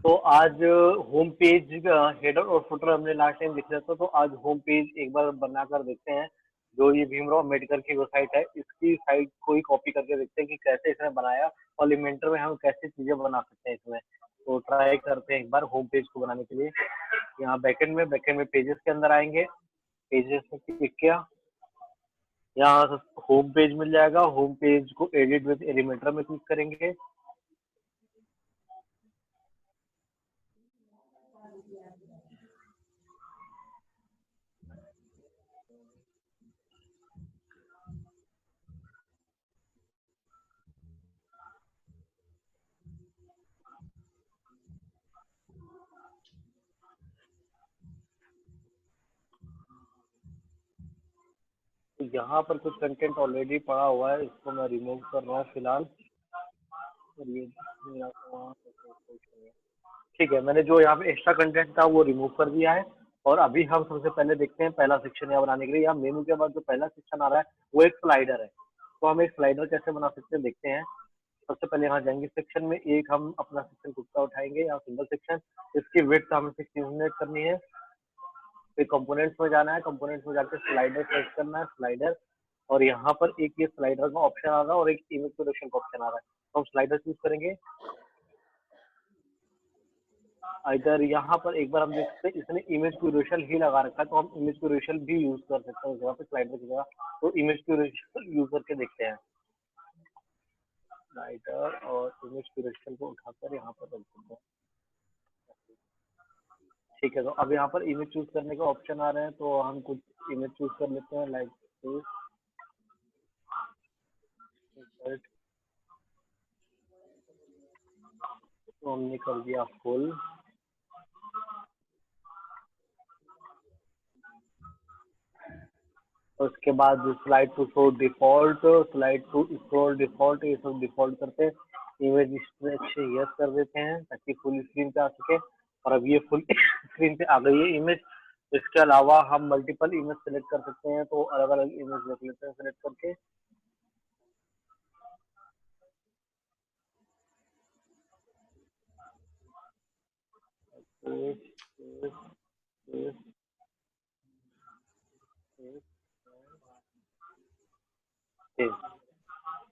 तो आज home page header और फुटर हमने लास्ट टाइम देख लिया था, तो आज होम पेज एक बार बनाकर देखते हैं। जो ये भीमराव अम्बेडकर की वेबसाइट है, इसकी साइट को ही कॉपी करके देखते हैं कि कैसे इसने बनाया और इन्वेंटर में हम कैसे चीजें बना सकते हैं इसमें। तो ट्राई करते हैं एक बार होम पेज को बनाने के लिए। यहाँ बैकएंड में पेजेस के अंदर आएंगे, पेजेस में क्लिक किया, यहाँ होम पेज मिल जाएगा। होम पेज को एडिट विद एलिमेंटर में क्लिक करेंगे। तो यहाँ पर कुछ कंटेंट ऑलरेडी पड़ा हुआ है, इसको मैं रिमूव कर रहा हूँ फिलहाल। और ये ठीक है, मैंने जो यहाँ पे एक्स्ट्रा कंटेंट था वो रिमूव कर दिया है। और अभी हम सबसे पहले देखते हैं पहला सेक्शन यहाँ बनाने के लिए। यहाँ मेनू के बाद जो पहला सेक्शन आ रहा है वो एक स्लाइडर है। तो हम एक स्लाइडर कैसे बना सकते हैं देखते हैं। सबसे पहले यहाँ जाएंगे सेक्शन में, एक हम अपना सेक्शन खुद का उठाएंगे, यहाँ सिंगल सेक्शन। इसकी विड्थ हमें 16 यूनिट करनी है। फिर कंपोनेंट्स में जाना है, कंपोनेंट्स में जाकर स्लाइडर सर्च करना है, स्लाइडर। और यहाँ पर एक ये स्लाइडर का ऑप्शन आ रहा है और एक इमेज प्रोडक्शन का ऑप्शन आ रहा है। तो हम स्लाइडर चूज करेंगे। इधर यहाँ पर एक बार हम देख सकते हैं इसने इमेज क्यूरेशन ही लगा रखा है, तो हम इमेज क्यूरेशन भी यूज कर सकते हैं उस जगह पे, स्लाइडर की जगह। तो इमेज क्यूरेशन यूज करके देखते हैं। स्लाइडर और इमेज क्यूरेशन को उठाकर यहाँ पर रख देते हैं। ठीक है, तो अब यहाँ पर इमेज चूज करने के ऑप्शन आ रहे हैं, तो हम कुछ इमेज चूज कर लेते हैं, लाइक तो हमने कर दिया फुल। उसके बाद slide to show default, slide to scroll default, ये सब डिफॉल्ट करते हैं। इमेज स्ट्रेच यस कर देते हैं ताकि फुल स्क्रीन पे आ सके। और अब ये फुल स्क्रीन पे आ गई है इमेज। इसके अलावा हम मल्टीपल इमेज सेलेक्ट कर सकते हैं, तो अलग अलग इमेज देख लेते हैं सेलेक्ट करके।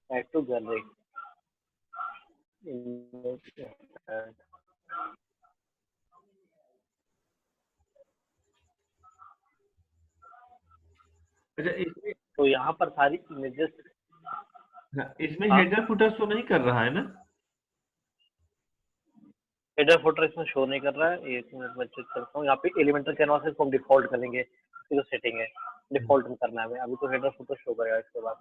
Add to gallery. अच्छा, इसमें तो यहाँ पर सारी इमेजेस, इसमें हाँ हेडर फुटर शो नहीं कर रहा है ना? हेडर फुटर इसमें शो नहीं कर रहा है। एक मिनट में चेक करता हूँ। यहाँ पे एलिमेंटर कैनवास को हम डिफॉल्ट करेंगे, इसकी जो सेटिंग है डिफॉल्ट में करना है हमें। अभी तो हेडर फुटर शो करेगा। इसके बाद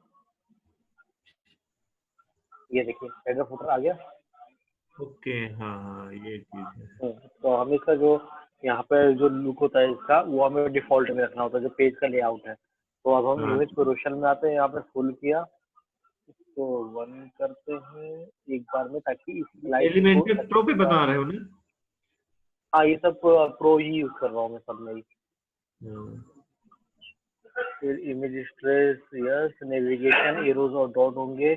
ये देखिए हेडर फुटर आ गया। ओके, हाँ हाँ, ये चीज है। तो हमें इसका जो यहाँ पे जो लुक होता है इसका, वो हमें डिफॉल्ट में रखना होता है, जो पेज का लेआउट है। तो अब हम हाँ, इमेज प्रोडक्शन में आते हैं, यहाँ पे फुल किया, इसको 1 करते हैं एक बार में ताकि इस स्लाइड को एलिमेंटर अच्छे प्रो से पे बता रहे हो ना? हाँ ये सब प्रो ही यूज कर रहा हूँ मैं सब में ही। हाँ, फिर image stress yes, navigation arrows और डॉट होंगे।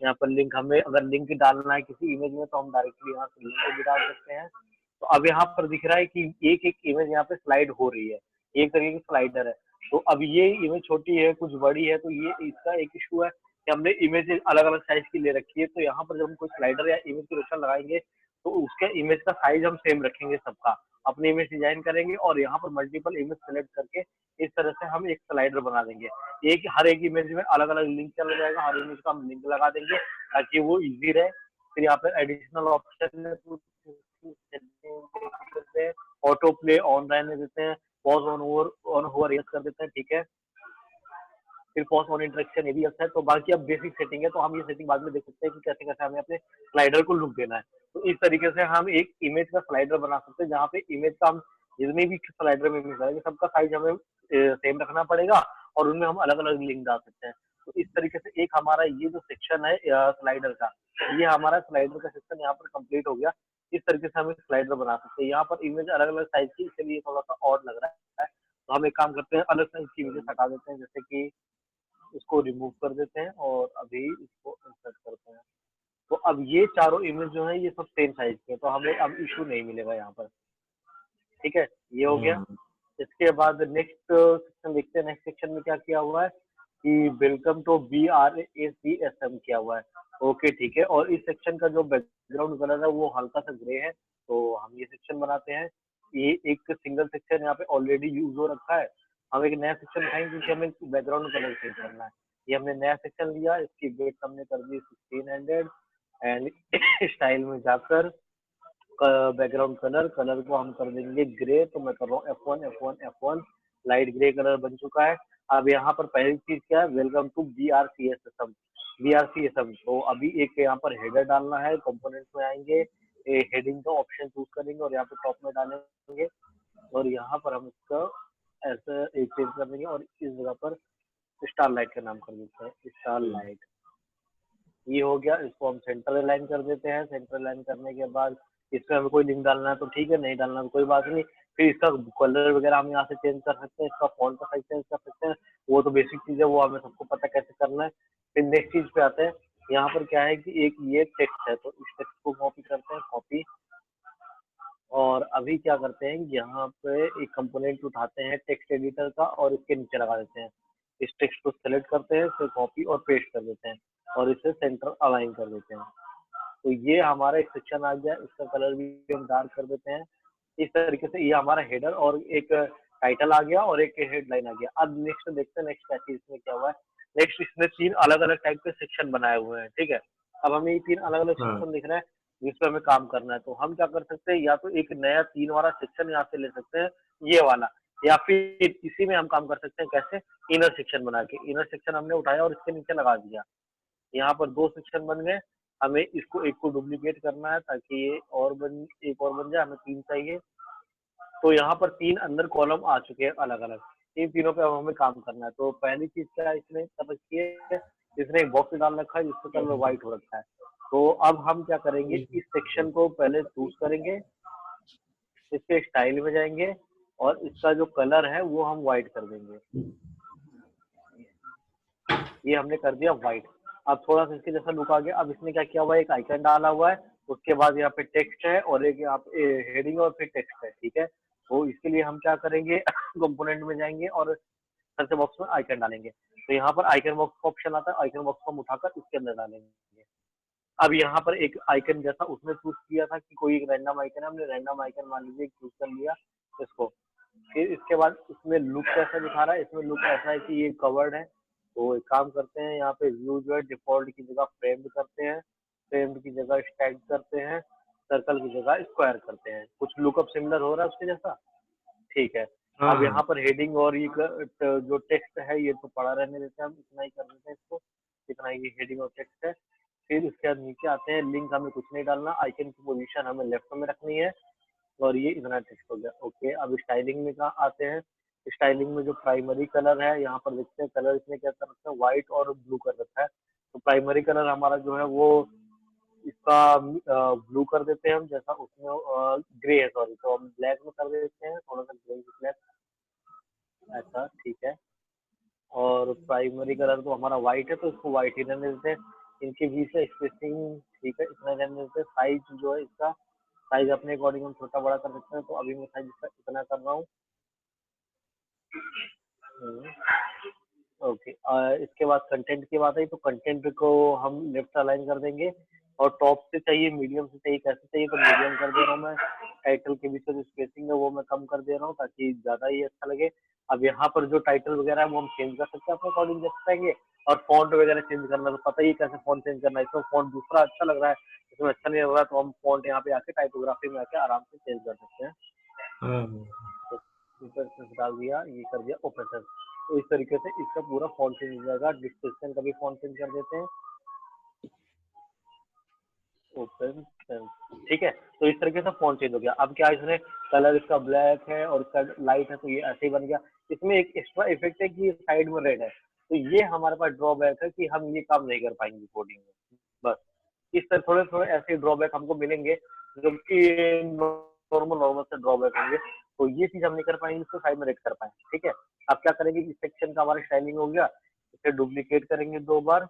यहाँ पर लिंक, हमें अगर लिंक डालना है किसी इमेज में तो हम डायरेक्टली यहाँ से लिंक भी डाल सकते हैं। तो अब यहाँ पर दिख रहा है कि एक एक इमेज यहाँ पे स्लाइड हो रही है, एक तरीके की स्लाइडर है। तो अब ये इमेज छोटी है कुछ बड़ी है, तो ये इसका एक इशू है कि हमने इमेज अलग अलग साइज की ले रखी है। तो यहाँ पर जब हम कोई स्लाइडर या इमेज की रोशन लगाएंगे तो उसके इमेज का साइज हम सेम रखेंगे सबका, अपनी इमेज डिजाइन करेंगे और यहाँ पर मल्टीपल इमेज सेलेक्ट करके इस तरह से हम एक स्लाइडर बना देंगे। एक हर एक इमेज में अलग अलग लिंक चला जाएगा, हर इमेज का हम लिंक लगा देंगे ताकि वो इजी रहे। फिर यहाँ पे एडिशनल ऑप्शन में देते हैं, ऑटो प्ले ऑन रहने देते हैं, पॉज ऑन ओवर यस कर देते हैं। ठीक है, फिर पॉज ऑन इंटरेक्शन ये भी अच्छा है। तो बाकी अब बेसिक सेटिंग है, तो हम ये सेटिंग बाद में देख सकते हैं कि कैसे कैसे हमें अपने स्लाइडर को लुक देना है। तो इस तरीके से हम एक इमेज का स्लाइडर बना सकते हैं, जहाँ पे इमेज का हम जितनी भी स्लाइडर में इमेज डालेंगे सबका साइज हमें सेम रखना पड़ेगा और उनमें हम अलग अलग लिंक डाल सकते हैं। तो इस तरीके से एक हमारा ये जो सेक्शन है स्लाइडर का, ये हमारा स्लाइडर का सेक्शन यहाँ पर कंप्लीट हो गया। इस तरीके से हम एक स्लाइडर बना सकते हैं। यहाँ पर इमेज अलग अलग साइज की, इसलिए थोड़ा सा ऑड लग रहा है। तो हम एक काम करते हैं, अलग साइज की इमेजेस हटा देते हैं, जैसे कि इसको रिमूव कर देते हैं और अभी इसको इंसर्ट करते हैं। तो अब ये चारों इमेज जो है ये सब सेम साइज के हैं, तो हमें अब इशू नहीं मिलेगा यहाँ पर। ठीक है, ये हो गया। हाँ इसके बाद नेक्स्ट सेक्शन देखते हैं। नेक्स्ट सेक्शन में क्या किया हुआ है कि वेलकम टू BRACSM किया हुआ है। ओके ठीक है, और इस सेक्शन का जो बैकग्राउंड कलर है वो हल्का सा ग्रे है, तो हम ये सेक्शन बनाते हैं। ये एक सिंगल सेक्शन यहाँ पे ऑलरेडी यूज हो रखा है, हम एक नया सेक्शन बनाएंगे क्योंकि हमें बैकग्राउंड कलर चेंज करना है। ये हमने नया सेक्शन लिया, इसकी वेट हमने कर दी 1600 एंड स्टाइल में जाकर बैकग्राउंड कलर कलर को हम कर देंगे ग्रे। तो मैं कर रहा हूँ F1 लाइट ग्रे कलर बन चुका है। अब यहाँ पर पहली चीज क्या है, वेलकम टू BRCSM। तो अभी एक यहाँ पर हेडर डालना है, कंपोनेंट्स में आएंगे, हेडिंग का ऑप्शन चूज करेंगे और यहाँ पे टॉप में डालेंगे, और यहाँ पर हम इसका ऐसा एक चेंज कर देंगे और इस जगह पर स्टार लाइट का नाम कर देते हैं, स्टार लाइट। ये हो गया, इसको हम सेंटर अलाइन कर देते हैं। सेंटर अलाइन करने के बाद इसमें हमें कोई लिंक डालना है तो ठीक है, नहीं डालना तो कोई बात नहीं। फिर इसका कलर वगैरह हम यहाँ से चेंज कर सकते हैं, इसका फॉन्ट का साइज चेंज कर सकते हैं, वो तो बेसिक चीज़ है, वो हमें सबको पता कैसे करना है। फिर नेक्स्ट चीज़ पे आते हैं। यहाँ पर क्या है कि एक ये टेक्स्ट है, तो इस टेक्स्ट को कॉपी करते हैं, कॉपी। और अभी क्या करते हैं, यहाँ पे एक कंपोनेंट उठाते हैं टेक्स्ट एडिटर का और इसके नीचे लगा देते हैं। इस टेक्स्ट को सेलेक्ट करते हैं, फिर कॉपी और पेस्ट कर देते हैं और इसे सेंटर अलाइन कर देते हैं। तो ये हमारा एक सेक्शन आ गया, इसका कलर भी हम डार्क कर देते हैं। इस तरीके से ये हमारा हेडर और एक टाइटल आ गया और एक हेडलाइन आ गया। अब नेक्स्ट देखते हैं नेक्स्ट क्या चीज इसमें क्या हुआ है। नेक्स्ट इसमें 3 अलग-अलग टाइप के सेक्शन बनाए हुए हैं, ठीक है। अब हमें ये 3 अलग-अलग हाँ सेक्शन दिख रहा है, जिसपे हमें काम करना है। तो हम क्या कर सकते हैं, या तो एक नया 3 वाला सेक्शन यहाँ से ले सकते हैं, ये वाला, या फिर इसी में हम काम कर सकते हैं कैसे, इनर सेक्शन बना के। इनर सेक्शन हमने उठाया और इसके नीचे लगा दिया। यहाँ पर 2 सेक्शन बन गए। हमें इसको एक को डुप्लीकेट करना है ताकि ये और बन एक और बन जाए, हमें 3 चाहिए। तो यहाँ पर 3 अंदर कॉलम आ चुके हैं अलग-अलग। इन तीनों पे अब हमें काम करना है। तो पहली चीज़ क्या है, इसने कर रखी है, इसने एक बॉक्स डाल रखा है जिसका कलर व्हाइट हो रखा है। तो अब हम क्या करेंगे, इस सेक्शन को पहले चूज़ करेंगे, इसके स्टाइल में जाएँगे और इसका जो कलर है वो हम व्हाइट कर देंगे। ये हमने कर दिया व्हाइट। अब थोड़ा सा इसके जैसा लुक आ गया। अब इसने क्या किया हुआ है, एक आइकन डाला हुआ है, उसके बाद यहाँ पे टेक्स्ट है और एक यहाँ पे हेडिंग और फिर टेक्स्ट है, ठीक है। तो इसके लिए हम क्या करेंगे, कंपोनेंट में जाएंगे और सर्च बॉक्स में आइकन डालेंगे। तो यहाँ पर आइकन बॉक्स का ऑप्शन आता है, आइकन बॉक्स को हम उठाकर इसके अंदर डालेंगे। अब यहाँ पर एक आइकन जैसा उसने चूज किया था कि कोई एक रैंडम आइकन है, हमने रैंडम आइकन मान लीजिए चूज कर लिया इसको। फिर इसके बाद इसमें लुक कैसा दिखा रहा है, इसमें लुक ऐसा है कि ये कवर्ड है। तो एक काम करते हैं, यहाँ पे व्यू जो है डिफॉल्ट की जगह फ्रेम्ड करते हैं, फ्रेम्ड की जगह स्टैक करते हैं, सर्कल की जगह स्क्वायर करते हैं। कुछ लुकअप सिमिलर हो रहा है उसके जैसा, ठीक है। हाँ अब हाँ यहाँ पर हेडिंग और ये जो टेक्स्ट है ये तो पड़ा रहने देते हैं, हम इतना ही कर देते हैं इसको, इतना ही हेडिंग और टेक्स्ट है। फिर उसके बाद नीचे आते हैं, लिंक हमें कुछ नहीं डालना, आइकन की पोजीशन हमें लेफ्ट में रखनी है और ये इतना टेक्स्ट हो गया। ओके, अब स्टाइलिंग में कहाँ आते हैं। स्टाइलिंग में जो प्राइमरी कलर है, यहाँ पर देखते हैं कलर इसने क्या कर रखा है, व्हाइट और ब्लू कर रखा है। तो प्राइमरी कलर हमारा जो है वो इसका ब्लू कर देते हैं हम, जैसा उसमें ग्रे है, सॉरी, तो हम ब्लैक में कर देते हैं, थोड़ा सा ग्रे ब्लैक, ऐसा ठीक है। और प्राइमरी कलर तो हमारा व्हाइट है, तो इसको व्हाइट ही रहने देते हैं। इनके बीच से स्पेसिंग ठीक है, इतना रहने देते हैं। साइज जो है इसका, साइज अपने अकॉर्डिंग हम छोटा बड़ा कर सकते हैं। तो अभी मैं साइज इसका इतना कर रहा हूँ। ओके, इसके बाद कंटेंट की बात आई, तो कंटेंट को हम लेफ्ट अलाइन कर देंगे और टॉप से चाहिए, मीडियम से चाहिए, कैसे चाहिए, तो मीडियम कर दे रहा हूँ मैं। टाइटल के बीच में जो स्पेसिंग है वो मैं कम कर दे रहा हूँ ताकि ज़्यादा ही अच्छा लगे। अब यहाँ पर जो टाइटल वगैरह है वो हम चेंज कर सकते हैं अपने अकॉर्डिंग जैसे चाहेंगे। और फॉन्ट वगैरह चेंज करना तो पता ही है कैसे फॉन्ट चेंज करना है। इसमें फॉन्ट दूसरा अच्छा लग रहा है, इसमें अच्छा नहीं लग रहा, तो हम फॉन्ट यहाँ पे आके टाइपोग्राफी में आके आराम से चेंज कर सकते हैं। हाँ हाँ। तो ऊपर से डाल दिया, ये कर दिया ओपन सर। तो इस तरीके से इसका पूरा फॉन्ट चेंज हो जाएगा। डिस्क्रिप्शन का भी फॉन्ट चेंज कर देते हैं, ओपन सेंस, ठीक है। तो इस तरीके से फॉन्ट चेंज हो गया। अब क्या इसने कलर इसका ब्लैक है और इसका लाइट है, तो ये ऐसे ही बन गया। इसमें एक एक्स्ट्रा इफेक्ट है कि साइड में रेड है, तो ये हमारे पास ड्रॉबैक है कि हम ये काम नहीं कर पाएंगे कोडिंग में। बस इस तरह थोड़े थोड़े ऐसे ड्रॉबैक हमको मिलेंगे, जो कि नॉर्मल नॉर्मल से ड्रॉबैक होंगे। तो ये चीज हम नहीं कर पाएंगे, इसको साइड में रेड कर पाएंगे, ठीक है। अब क्या करेंगे, इस सेक्शन का हमारा स्टाइलिंग हो गया, इसे डुप्लीकेट करेंगे 2 बार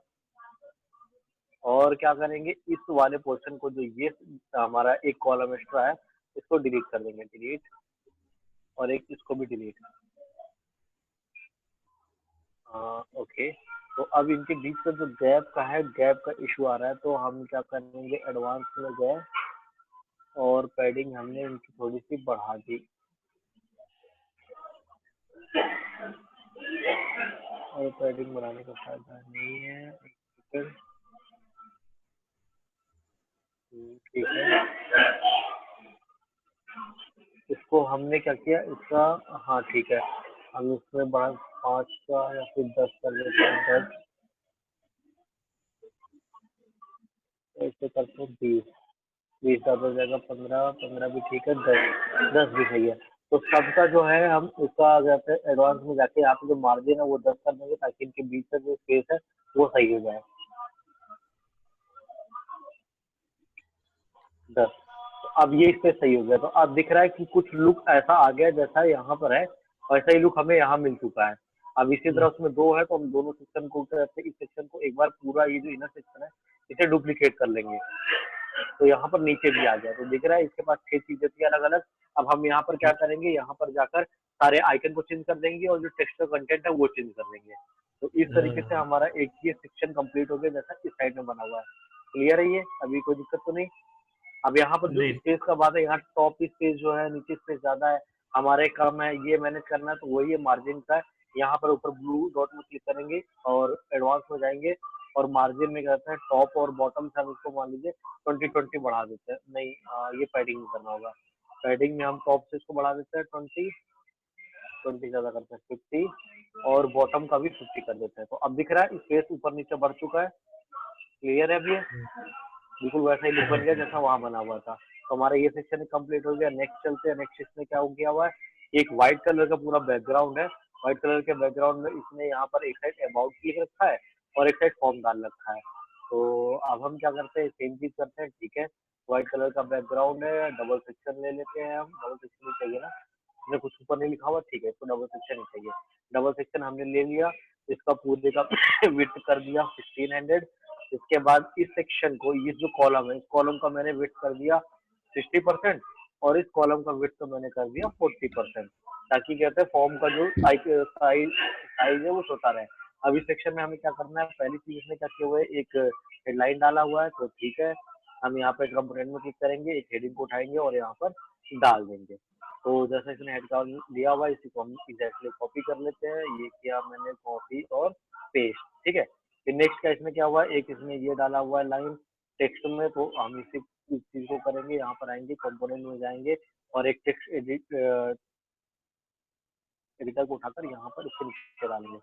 और क्या करेंगे, इस वाले पोर्शन को जो ये हमारा एक कॉलम एक्स्ट्रा है इसको डिलीट कर देंगे, डिलीट, और एक इसको भी डिलीट। ओके, तो अब इनके बीच में जो गैप का है, गैप का इशू आ रहा है, तो हम क्या करेंगे, एडवांस में गए और पैडिंग हमने इनकी थोड़ी सी बढ़ा दी, और पैडिंग बढ़ाने का फायदा नहीं है। ठीक है, इसको हमने क्या किया, इसका, हाँ ठीक है, हम इसमें 5 का या फिर 10 कर लेते हैं, 10, ऐसे करते हैं 20, 20 ज़्यादा हो जाएगा, 15, 15 भी ठीक है, 10, 10 भी सही है। तो सबका जो है हम इसका जाते एडवांस में जाके यहाँ पे जो मार्जिन है वो 10 कर देंगे, ताकि इनके बीच का जो स्पेस है वो सही हो जाए, 10। तो अब ये स्पेस सही हो गया, तो अब दिख रहा है कि कुछ लुक ऐसा आ गया जैसा यहाँ पर है, वैसा ही लुक हमें यहाँ मिल चुका है। अब इसी तरह उसमें 2 है, तो हम दोनों सेक्शन को इस सेक्शन को एक बार पूरा ये जो इनर सेक्शन है इसे डुप्लीकेट कर लेंगे, तो यहाँ पर नीचे भी आ गया। तो दिख रहा है इसके पास 6 चीजें थी अलग अलग। अब हम यहाँ पर क्या करेंगे, यहाँ पर जाकर सारे आइकन को चेंज कर देंगे और जो टेक्स्ट का कंटेंट है वो चेंज कर देंगे। तो इस तरीके से हमारा एक ये सेक्शन कंप्लीट हो गया जैसा इस साइड में बना हुआ है। क्लियर है ये, अभी कोई दिक्कत तो नहीं। अब यहाँ पर जो नहीं। स्पेस का बात है, यहाँ टॉप स्पेस जो है, नीचे स्पेस ज्यादा है, हमारे कम है, ये मैनेज करना है, तो वही है मार्जिन का है। यहाँ पर ऊपर ब्लू डॉट में क्लिक करेंगे और एडवांस में जाएंगे और मार्जिन में कहते हैं टॉप और बॉटम से हम इसको मान लीजिए 20-20 बढ़ा देते हैं। नहीं, ये पैडिंग में करना होगा। पैडिंग में हम टॉप से इसको बढ़ा देते हैं 20 ज्यादा करते हैं 50, और बॉटम का भी 50 कर देते हैं। तो अब दिख रहा है स्पेस ऊपर नीचे बढ़ चुका है। क्लियर है अभी ये? बिल्कुल वैसा ही लुक बन गया जैसा वहां बना हुआ था। तो हमारा ये सेक्शन कंप्लीट हो गया। नेक्स्ट चलते हैं। नेक्स्ट इसमें क्या हो गया हुआ है, एक व्हाइट कलर का पूरा बैकग्राउंड है। व्हाइट कलर के बैकग्राउंड में इसने यहाँ पर एक साइड अबाउट लिख रखा है और एक साइड फॉर्म डाल रखा है। तो अब हम क्या करते हैं, सेम चीज करते हैं। ठीक है, व्हाइट कलर का बैकग्राउंड है, डबल सेक्शन ले लेते हैं हम। डबल सेक्शन ही चाहिए ना, इसमें कुछ ऊपर नहीं लिखा हुआ, ठीक है, तो डबल सेक्शन ही चाहिए। डबल सेक्शन हमने ले लिया, इसका पूरे का विड्थ कर दिया 1500। इसके बाद इस सेक्शन को, ये जो कॉलम है, इस कॉलम का मैंने विड्थ कर दिया 60% और इस कॉलम का विड्थ तो मैंने कर दिया 40%, ताकि कहते हैं फॉर्म का जो साइज है वो छोटा रहे। अब इस सेक्शन में हमें क्या करना है, पहली चीज इसमें क्या किया हुआ है, एक हेडलाइन डाला हुआ है, तो ठीक है, हम यहाँ पे कंपोनेंट में क्लिक करेंगे, एक हेडिंग को उठाएंगे और यहाँ पर डाल देंगे। तो जैसे इसने हेड का दिया हुआ है, इसी को हम एग्जैक्टली कॉपी कर लेते हैं। ये किया मैंने, कॉपी और पेस्ट, ठीक है। फिर नेक्स्ट का इसमें क्या हुआ है, एक इसमें ये डाला हुआ है लाइन टेक्स्ट में, तो हम इसी इस चीज को करेंगे, यहाँ पर आएंगे, कंपोनेंट में जाएंगे और एक टेक्स्ट एडिटर को उठाकर यहाँ पर इसके नीचे डालेंगे।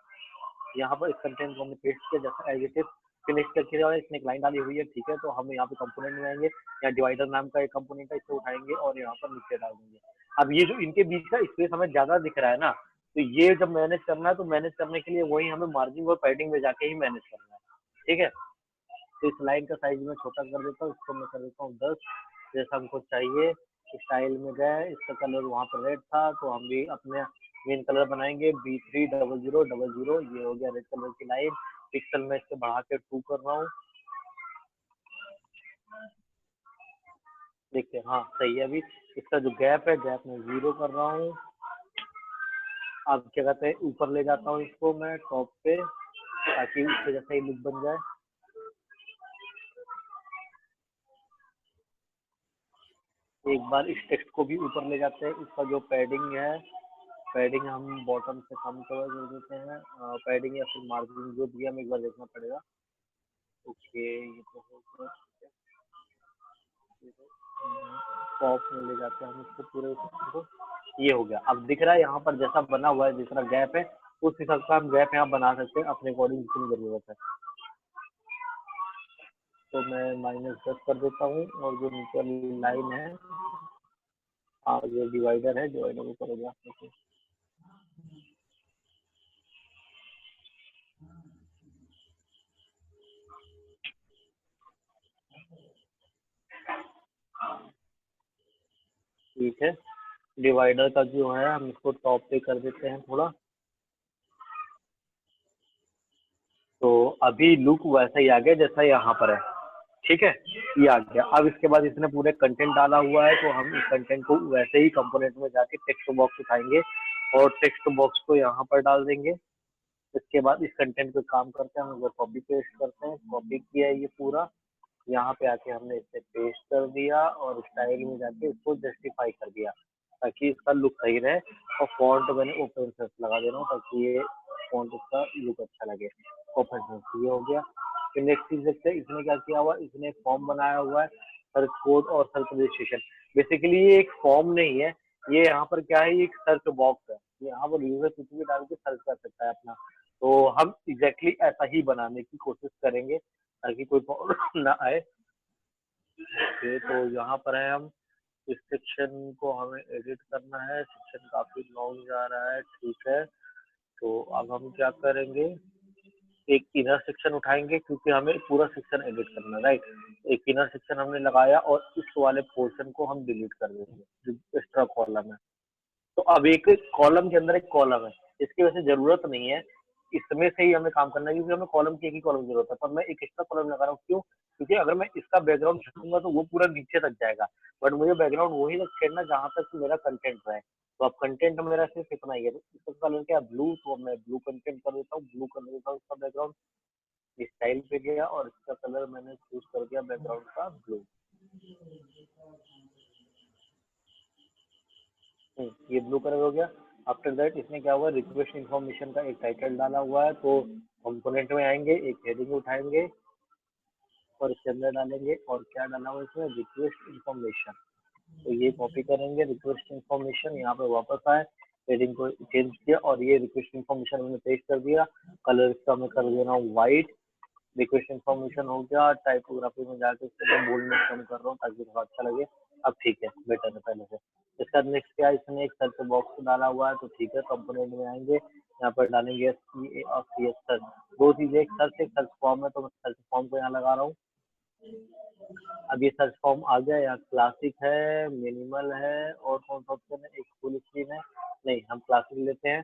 यहाँ पर इस कंटेंट को हमने पेस्ट किया जैसा एज इट इज। फिर नेक्स्ट क्या किया, इसने एक लाइन डाली हुई है, ठीक है, तो हम यहाँ पे कंपोनेंट में आएंगे, या डिवाइडर नाम का एक कंपोनेंट है, इसको उठाएंगे और यहाँ पर नीचे डाल देंगे। अब ये जो इनके बीच का स्पेस हमें ज्यादा दिख रहा है ना, तो ये जब मैनेज करना है, तो मैनेज करने के लिए वही हमें मार्जिन और पैडिंग में जाके ही मैनेज करना है, ठीक है। तो इस लाइन का साइज मैं छोटा कर देता हूँ, इसको मैं कर देता हूँ 10, जैसा हमको चाहिए। स्टाइल में गए, इसका कलर वहाँ पर रेड था, तो हम भी अपने मेन कलर बनाएंगे B300000। ये हो गया रेड कलर की लाइन। पिक्सल में इससे बढ़ा के 2 कर रहा हूँ, देखिए, हाँ सही है। अभी इसका जो गैप है, गैप में 0 कर रहा हूँ। अब क्या कहते हैं, ऊपर ले जाता हूँ इसको मैं टॉप पे, ताकि उसके जैसा ही लुक बन जाए। एक बार इस टेक्स्ट को भी ऊपर ले जाते हैं। इसका जो पैडिंग है, पैडिंग हम बॉटम से कम कर देते हैं, पैडिंग या फिर मार्जिन जो भी हमें एक बार देखना पड़ेगा। ओके, ये तो हो गया, टॉप में ले जाते हैं हम इसको पूरे को। ये हो गया। अब दिख रहा है यहाँ पर जैसा बना हुआ है, जितना गैप है उस हिसाब से हम गैप यहाँ बना सकते हैं अपने अकॉर्डिंग, जितनी जरूरत है। तो मैं -10 कर देता हूँ, और जो नीचे वाली लाइन है, जो डिवाइडर है, डिवाइडर ऊपर हो गया। ठीक है, डिवाइडर का जो है हम इसको टॉप पे कर देते हैं थोड़ा। तो अभी लुक वैसा ही आ गया जैसा यहाँ पर है। ठीक है, ये आ गया। अब इसके बाद इसने पूरे कंटेंट डाला हुआ है, तो हम इस कंटेंट को वैसे ही कंपोनेंट में जाके टेक्स्ट बॉक्स उठाएंगे और टेक्स्ट बॉक्स को यहाँ पर डाल देंगे। इसके बाद इस कंटेंट पे काम करते हैं, हम इसे कॉपी पेस्ट करते हैं। कॉपी किया है ये पूरा, यहाँ पे आके हमने इसे पेस्ट कर दिया और स्टाइल में जाके इसको जस्टिफाई कर दिया ताकि इसका लुक सही रहे। और फॉन्ट मैंने ओपन सोर्स लगा दे रहा हूँ ताकि ये फॉन्ट इसका लुक अच्छा लगे। ओपन सोर्स ये हो गया। फिर नेक्स्ट चीज देखते हैं इसने क्या किया हुआ है। इसने एक फॉर्म बनाया हुआ है, सर्च कोड और सर्च रजिस्ट्रेशन। बेसिकली ये एक फॉर्म नहीं है, ये यहाँ पर क्या है, ये एक सर्च बॉक्स है। यहाँ पर यूजर कुछ भी डाल के सर्च कर सकता है अपना। तो हम एग्जैक्टली ऐसा ही बनाने की कोशिश करेंगे ताकि कोई प्रॉब्लम ना आए। ओके, तो यहाँ पर है हम इस सेक्शन को हमें एडिट करना है। सेक्शन काफी लॉन्ग जा रहा है, ठीक है। तो अब हम क्या करेंगे, एक इनर सेक्शन उठाएंगे क्योंकि हमें पूरा सेक्शन एडिट करना है, राइट। एक इनर सेक्शन हमने लगाया और इस वाले पोर्शन को हम डिलीट कर देंगे जो एक्स्ट्रा कॉलम है। तो अब एक कॉलम के अंदर एक कॉलम है, इसकी वैसे जरूरत नहीं है, इसमें से ही हमें काम करना है क्योंकि हमें कॉलम की एक ही कॉलम की जरूरत है। पर मैं एक एक्स्ट्रा कॉलम लगा रहा हूँ, क्यों? क्योंकि अगर मैं इसका बैकग्राउंड छूंगा तो वो पूरा नीचे तक जाएगा, बट मुझे बैकग्राउंड वही तक छेड़ना जहां तक मेरा कंटेंट रहे। तो अब कंटेंट मेरा सिर्फ इतना ही है, तो इसका कलर क्या है, ब्लू। तो मैं ब्लू कंटेंट कर देता हूँ, ब्लू कर देता हूँ इसका बैकग्राउंड। स्टाइल पे गया और इसका कलर मैंने चूज कर दिया बैकग्राउंड का ब्लू। ये ब्लू कलर हो गया। आफ्टर दैट इसमें क्या हुआ, रिक्वेस्ट इन्फॉर्मेशन का एक टाइटल डाला हुआ है। तो कंपोनेंट में आएंगे, एक हेडिंग उठाएंगे और इसके अंदर डालेंगे, और क्या डाला हुआ है इसमें, रिक्वेस्ट इन्फॉर्मेशन। तो ये कॉपी करेंगे, रिक्वेस्ट इन्फॉर्मेशन, यहाँ पे वापस आए, हेडिंग को चेंज किया और ये रिक्वेस्ट इन्फॉर्मेशन मैंने पेस्ट कर दिया। कलर इसका मैं कर दे रहा हूँ व्हाइट। रिक्वेस्ट इन्फॉर्मेशन हो गया। टाइपोग्राफी में जाके इसको मैं बोल्डनेस कम कर रहा हूँ ताकि थोड़ा अच्छा लगे। अब ठीक है, बेटर है पहले से। इसका नेक्स्ट क्या है, इसने एक सर्च बॉक्स डाला हुआ है, तो ठीक है, कंपोनेंट में आएंगे, यहाँ पर डालेंगे सी ए और सी एस सर्च। दो चीजें, एक सर्च फॉर्म है, तो मैं सर्च फॉर्म को यहाँ लगा रहा हूँ। अब ये सर्च फॉर्म आ गया, यहाँ क्लासिक है, मिनिमल है, और कौन सा ऑप्शन है, एक फुल स्क्रीन है। नहीं, हम क्लासिक लेते हैं।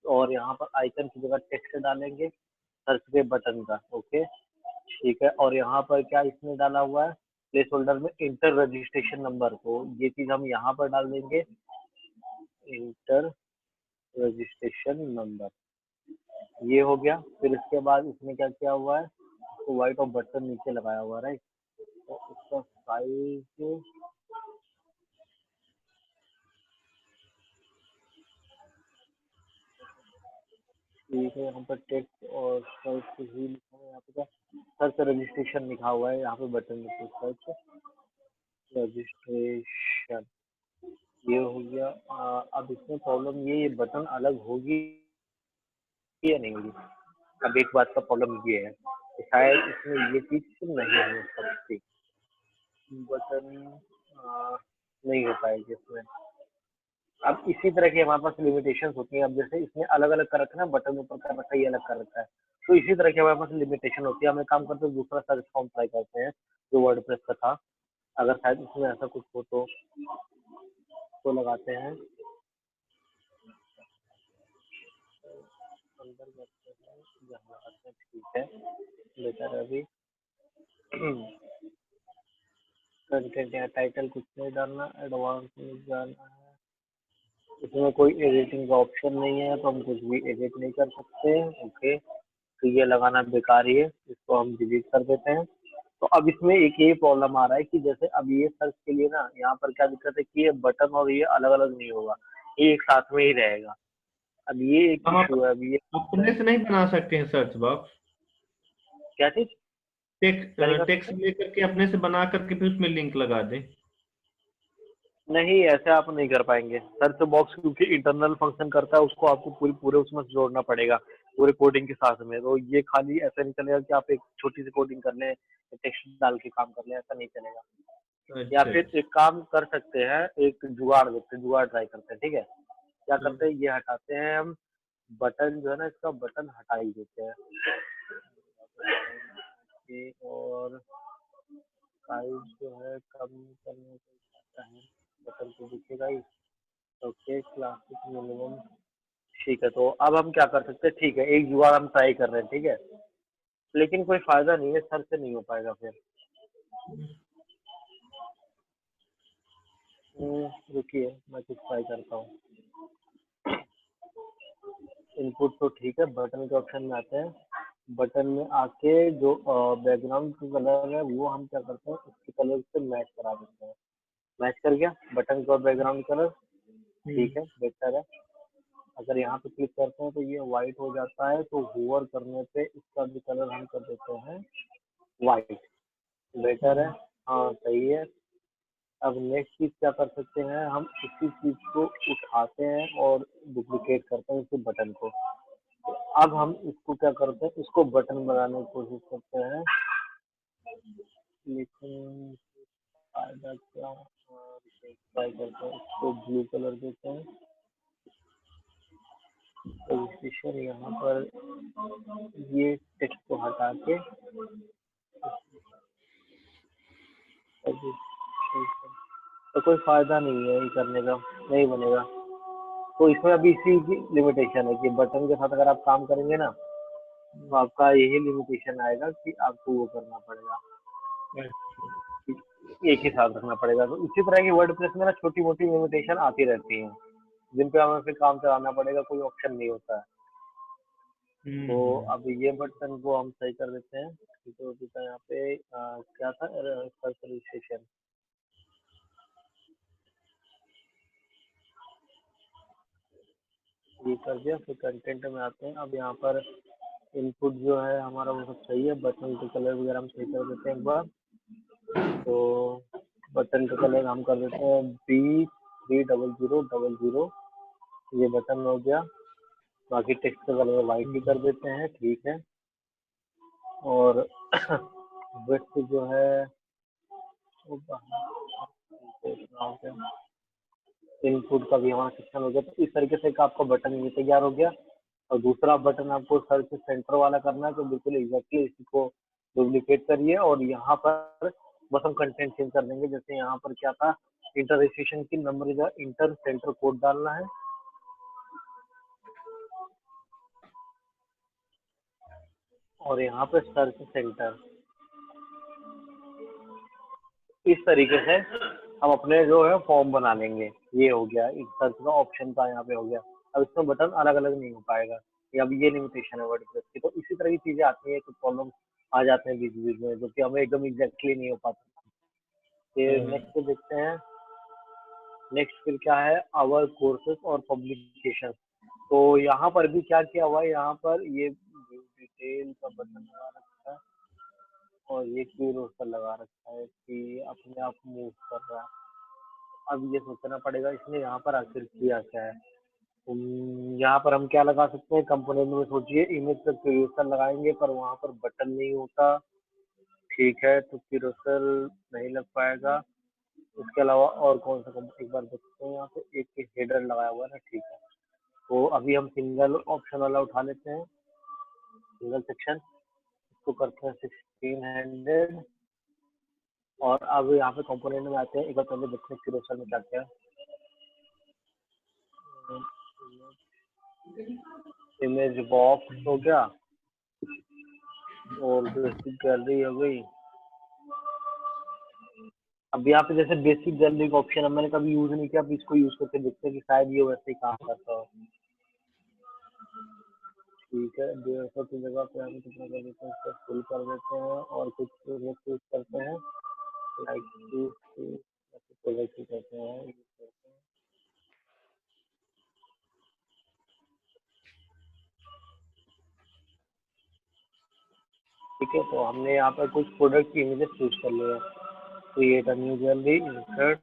और यहाँ पर आइकन की जगह टेक्स्ट डालेंगे, सर्च पे बटन का। ओके, ठीक है। और यहाँ पर क्या इसने डाला हुआ है, प्लेस होल्डर में इंटर रजिस्ट्रेशन नंबर, को ये चीज हम यहाँ पर डाल देंगे, इंटर रजिस्ट्रेशन नंबर। ये हो गया। फिर इसके बाद इसमें क्या किया हुआ है, तो व्हाइट और बटन नीचे लगाया हुआ है, राइट। तो इसका साइज, ठीक है, यहाँ पर टेक्स्ट और सर्च ही लिखा हुआ है। यहाँ पे क्या सर्च रजिस्ट्रेशन लिखा हुआ है, यहाँ पे बटन में सर्च रजिस्ट्रेशन, ये हो गया। अब इसमें प्रॉब्लम ये बटन अलग होगी या नहीं होगी। अब एक बात का प्रॉब्लम ये है कि शायद इसमें ये चीज नहीं हो सकती, बटन नहीं हो पाएगी इसमें। अब इसी तरह की हमारे पास लिमिटेशंस होती हैं। अब जैसे इसमें अलग अलग कर रखा है ना, बटन ऊपर कर रखा है, ये अलग कर रखा है, तो इसी तरह की हमारे पास लिमिटेशन होती है। हम एक काम करते हैं, दूसरा सर्च फॉर्म ट्राई करते हैं जो वर्डप्रेस का था। अगर शायद इसमें ऐसा कुछ हो तो लगाते हैं, अंदर करते हैं, यहाँ लगाते हैं, ठीक है, बेटर है अभी। कंटेंट या टाइटल कुछ नहीं डालना, एडवांस में जाना है। इसमें कोई एडिटिंग का ऑप्शन नहीं है, तो हम कुछ भी एडिट नहीं कर सकते। ओके, तो ये लगाना बेकार ही है, इसको हम डिलीट कर देते हैं। तो अब इसमें एक ये प्रॉब्लम आ रहा है कि जैसे अब ये सर्च के लिए ना, यहाँ पर क्या दिक्कत है कि ये बटन और ये अलग अलग नहीं होगा, ये एक साथ में ही रहेगा। अब ये एक हम इशू है। अब ये अपने से नहीं बना सकते हैं सर्च बॉक्स? क्या चीज, क्या नहीं कर टेक्स्ट सकते? लेकर के अपने से बना करके फिर उसमें लिंक लगा दें। नहीं, ऐसे आप नहीं कर पाएंगे। सर्च बॉक्स क्योंकि इंटरनल फंक्शन करता है, उसको आपको पूरे उसमें जोड़ना पड़ेगा पूरे कोडिंग के साथ में। तो ये खाली ऐसा नहीं चलेगा कि आप एक छोटी सी कोडिंग कर लें, टेक्स्ट डाल के काम कर लें, ऐसा नहीं चलेगा। या अच्छा फिर अच्छा। एक काम कर सकते हैं, एक जुगाड़ देखते हैं, जुगाड़ ट्राई करते हैं, ठीक है। क्या हम्म, करते हैं, ये हटाते हैं हम, बटन जो है ना, इसका बटन हटा ही देते हैं। और साइज जो है कम करने को चाहता है, बटन तो दिखेगा ही। ओके, क्लासिक मिनिमम, ठीक है। तो अब हम क्या कर सकते हैं, ठीक है, एक जुगाड़ हम ट्राई कर रहे हैं, ठीक है, लेकिन कोई फायदा नहीं है, सर से नहीं हो पाएगा फिर। रुकिए मैं कुछ ट्राई करता हूँ। इनपुट तो ठीक है, बटन के ऑप्शन में आते हैं। बटन में आके जो बैकग्राउंड का कलर है वो हम क्या करते हैं, उसके कलर से मैच करा देते हैं। मैच कर गया बटन का बैकग्राउंड कलर, ठीक है, बेटर है। अगर यहाँ पे क्लिक करते हैं तो ये व्हाइट हो जाता है, तो होवर करने पे इसका भी कलर हम कर देते हैं व्हाइट, बेटर है। हाँ सही है। अब नेक्स्ट चीज क्या कर सकते हैं, हम इसी चीज को उठाते हैं और डुप्लीकेट करते हैं इसी बटन को। तो अब हम इसको क्या करते हैं, इसको बटन बनाने की कोशिश करते हैं, लेकिन फायदा क्या, ट्राई करते हैं, इसको ब्लू कलर देते हैं। रजिस्ट्रेशन यहाँ पर ये टेक्स्ट को हटा के तो कोई फायदा नहीं है ये करने का, नहीं बनेगा। तो इसमें अभी इसी की लिमिटेशन है कि बटन के साथ अगर आप काम करेंगे ना, तो आपका यही लिमिटेशन आएगा कि आपको वो करना पड़ेगा, एक ही साथ रखना पड़ेगा। तो इसी तरह की वर्डप्रेस में ना छोटी मोटी लिमिटेशन आती रहती हैं, जिन पे हमें फिर काम चलाना पड़ेगा, कोई ऑप्शन नहीं होता है। तो अब ये बटन को हम सही कर देते हैं। तो यहाँ पे क्या था, रजिस्ट्रेशन, ये कर दिया। फिर कंटेंट में आते हैं। अब यहाँ पर इनपुट जो है हमारा वो सब सही है, बटन के कलर वगैरह हम सही कर देते हैं एक बार। तो बटन का कलर हम कर देते हैं B300000, ये बटन हो गया। बाकी टेक्स्ट का कलर वाइट ही कर देते हैं, ठीक है। और विड्थ जो है वो इनपुट का भी हमारा सिस्टम हो गया। तो इस तरीके से आपका बटन ये तैयार हो गया। और दूसरा बटन आपको सर्च सेंटर वाला करना है, तो बिल्कुल एग्जैक्टली इसी को डुप्लीकेट करिए और यहाँ पर बस हम कंटेंट चेंज कर देंगे। जैसे यहाँ पर क्या था, इंटर रजिस्ट्रेशन की नंबर का इंटर सेंटर कोड डालना है, और यहाँ पे सर्च सेंटर। इस तरीके से हम अपने जो है फॉर्म बना लेंगे। ये हो गया, एक सर्च का ऑप्शन का यहाँ पे हो गया। अब इसमें बटन अलग अलग नहीं हो पाएगा, ये अब ये लिमिटेशन है वर्डप्रेस की। तो इसी तरह की चीजें आती हैं, कुछ प्रॉब्लम आ जाते हैं बीच बीच में, जो कि हमें एकदम एग्जैक्टली नहीं हो पाता। फिर नेक्स्ट देखते हैं। नेक्स्ट फिर क्या है, आवर कोर्सेज और पब्लिकेशन। तो यहाँ पर भी क्या किया हुआ है, यहाँ पर ये डिटेल का बटन लगा रखा है और ये कीरोज पर लगा रखा है कि अपने आप मूव कर रहा है। अब ये सोचना पड़ेगा इसने यहाँ पर आखिर किया क्या है। यहाँ पर हम क्या लगा सकते हैं, कंपोनेंट में सोचिए इमेज पर क्यूरोसर लगाएंगे, पर वहाँ पर बटन नहीं होता, ठीक है, तो क्यूरोसर नहीं लग पाएगा। उसके अलावा और कौन सा एक बार देखते हैं, यहाँ पे एक हेडर लगाया हुआ है ना, ठीक है। तो अभी हम सिंगल ऑप्शन वाला उठा लेते हैं, सिंगल सेक्शन, इसको करते हैं 1600। और अब यहाँ पे कंपोनेंट में आते हैं, एक बार पहले देखते हैं क्यूरोसर में क्या क्या है। इमेज बॉक्स हो गया और बेसिक गैलरी हो गई। अब यहाँ पे जैसे बेसिक गैलरी का ऑप्शन है, मैंने कभी यूज नहीं किया, अब इसको यूज करके देखते हैं कि शायद ये वैसे ही काम करता हो। ठीक है, 150 की जगह पे हम कितना कर देते हैं, इसको फुल कर देते हैं और कुछ यूज करते हैं, लाइक करते हैं। ठीक है, तो हमने यहाँ पर कुछ प्रोडक्ट की इमेजेस चूज कर लिया। Create a new gallery, insert,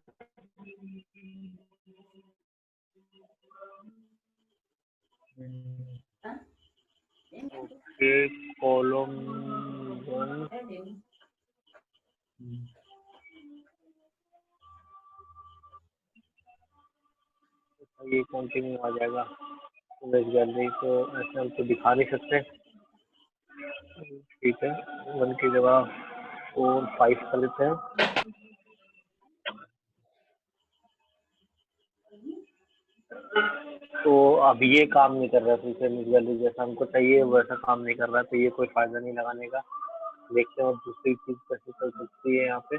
okay, column 1, ये कंटिन्यू आ जाएगा। इमेज गैलरी को ऐसे हम तो दिखा नहीं सकते, ठीक है, 1 की जगह 4 5 कर देते हैं। तो अब ये काम नहीं कर रहा है, इमेज गैलरी जैसा हमको चाहिए वैसा काम नहीं कर रहा है, तो ये कोई फायदा नहीं लगाने का। देखते हैं और दूसरी चीज कैसे चल सकती है यहाँ पे।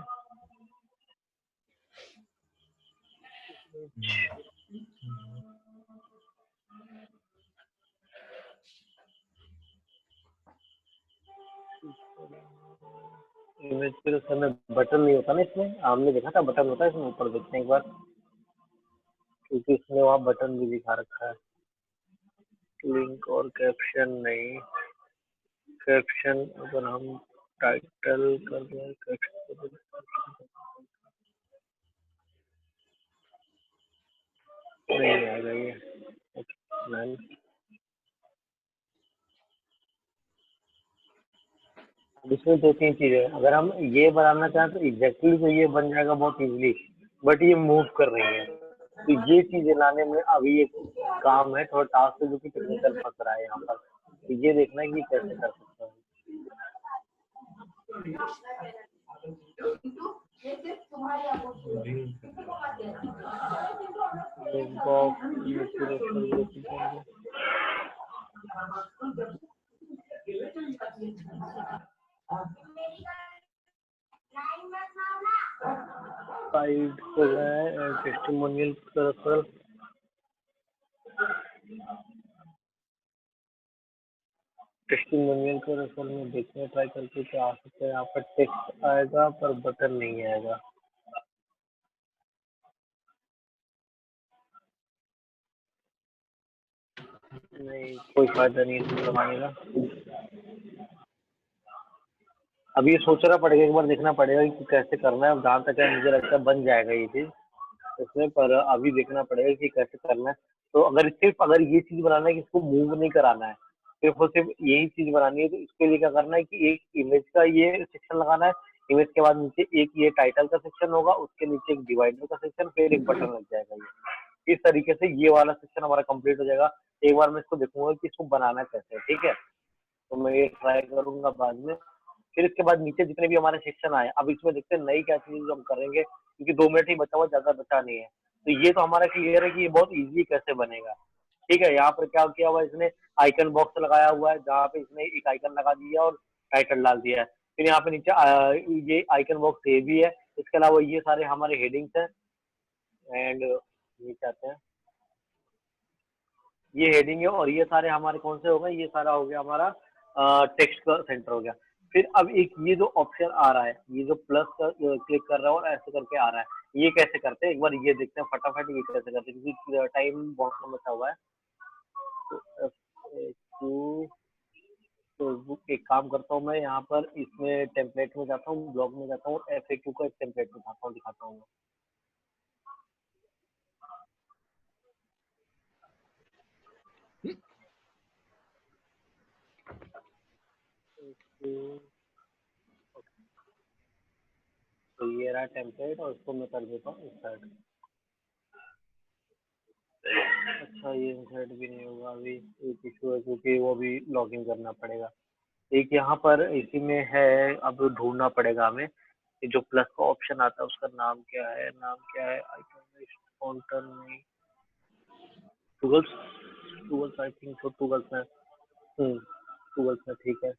इमेज के तो समय बटन नहीं होता ना इसमें, हमने देखा था बटन होता है इसमें, ऊपर देखते हैं एक बार, क्योंकि इसमें वहाँ बटन भी दिखा रखा है। लिंक और कैप्शन नहीं, कैप्शन अगर हम टाइटल कर दें, कैप्शन नहीं आएगा ये। नहीं, इसमें दो तीन चीजें, अगर हम ये बनाना चाहें तो एग्जैक्टली तो ये बन जाएगा बहुत इजीली, बट ये मूव कर रही है, तो ये चीजें लाने में अभी एक काम है, थोड़ा टास्क है जो कि टेक्निकल फंस रहा है यहाँ पर, तो ये देखना है कि कैसे कर सकते हैं। साइड पर है टेस्टिमोनियल रेफरल, टेस्टिमोनियल के रेफरल में देखने ट्राई करके क्या आ सकता है। यहाँ पर टेक्स्ट आएगा पर बटन नहीं आएगा। नहीं, कोई फायदा नहीं है लगाने का। अब ये सोचना पड़ेगा, एक बार देखना पड़ेगा कि कैसे करना है। जहाँ तक है मुझे लगता है बन जाएगा ये चीज इसमें, पर अभी देखना पड़ेगा कि कैसे करना है। तो अगर सिर्फ अगर ये चीज बनाना है कि इसको मूव नहीं कराना है, सिर्फ और सिर्फ यही चीज बनानी है, तो इसके लिए क्या करना है कि एक इमेज का ये सेक्शन लगाना है। इमेज के बाद नीचे एक ये टाइटल का सेक्शन होगा, उसके नीचे एक डिवाइडर का सेक्शन, फिर एक बटन लग जाएगा ये। इस तरीके से ये वाला सेक्शन हमारा कंप्लीट हो जाएगा। एक बार मैं इसको देखूंगा कि इसको बनाना कैसे है, ठीक है, तो मैं ये ट्राई करूंगा बाद में। फिर इसके बाद नीचे जितने भी हमारे सेक्शन आए, अब इसमें देखते हैं नई क्या चीज हम करेंगे, क्योंकि 2 मिनट ही बचा हुआ, ज्यादा बचा नहीं है। तो ये तो हमारा क्लियर है कि ये बहुत इजी कैसे बनेगा। ठीक है, यहाँ पर क्या किया हुआ है इसने, आइकन बॉक्स लगाया हुआ है, जहाँ पे इसने एक आइकन लगा दिया और टाइटल डाल दिया है। फिर यहाँ पे नीचे ये आइकन बॉक्स ये भी है। इसके अलावा ये सारे हमारे हेडिंग्स हैं, एंड नीचे आते हैं, ये हेडिंग है, और ये सारे हमारे कौन से हो गए, ये सारा हो गया हमारा टेक्स्ट का सेंटर हो गया। फिर अब एक ये जो ऑप्शन आ रहा है, ये जो प्लस का क्लिक कर रहा है और ऐसे करके आ रहा है, ये कैसे करते हैं एक बार ये देखते हैं फटाफट, ये कैसे करते हैं, क्योंकि टाइम बहुत कम बचा हुआ है। तो F2, तो एक काम करता हूँ मैं, यहाँ पर इसमें टेम्पलेट में जाता हूँ, ब्लॉग में जाता हूँ, FAQ का एक टेम्पलेट उठाता हूँ, दिखाता हूँ। तो ये रहा टेम्पलेट, और इसको मैं कर देता हूँ इंसर्ट। अच्छा, ये इंसर्ट भी नहीं होगा अभी, एक इशू है, क्योंकि वो भी लॉगिन करना पड़ेगा। एक यहाँ पर इसी में है, अब ढूंढना पड़ेगा हमें कि जो प्लस का ऑप्शन आता है उसका नाम क्या है, नाम क्या है, काउंटर नहीं, टूगल्स, टूगल्स आई थिंक तो टूगल्स में, टूगल्स में ठीक है।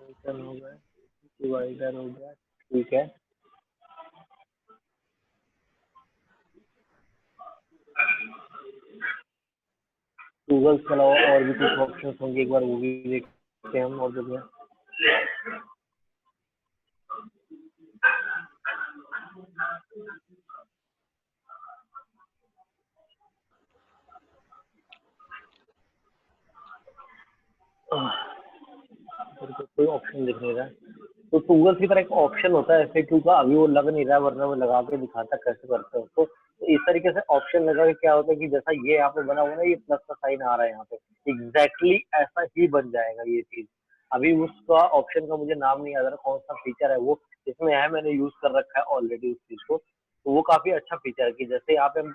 आइकन हो गया, डिवाइडर हो गया, ठीक है। टूगल्स के अलावा और भी कुछ ऑप्शन होंगे, एक बार वो भी देखते हैं हम, और जो है कोई ऑप्शन दिख नहीं रहा है। तो गूगल की तरह एक ऑप्शन होता है FAQ का, अभी वो लग नहीं रहा है, वरना वो लगा के दिखाता कैसे करते हो उसको। तो इस तरीके से ऑप्शन लगा के क्या होता है कि जैसा ये यहाँ पे बना हुआ है, ये प्लस का साइन आ रहा है यहाँ पे, एग्जैक्टली ऐसा ही बन जाएगा ये चीज। अभी उसका ऑप्शन का मुझे नाम नहीं याद आ रहा, कौन सा फीचर है वो, इसमें है, मैंने यूज कर रखा है ऑलरेडी उस चीज को। तो वो काफी अच्छा फीचर है कि जैसे यहाँ पे हम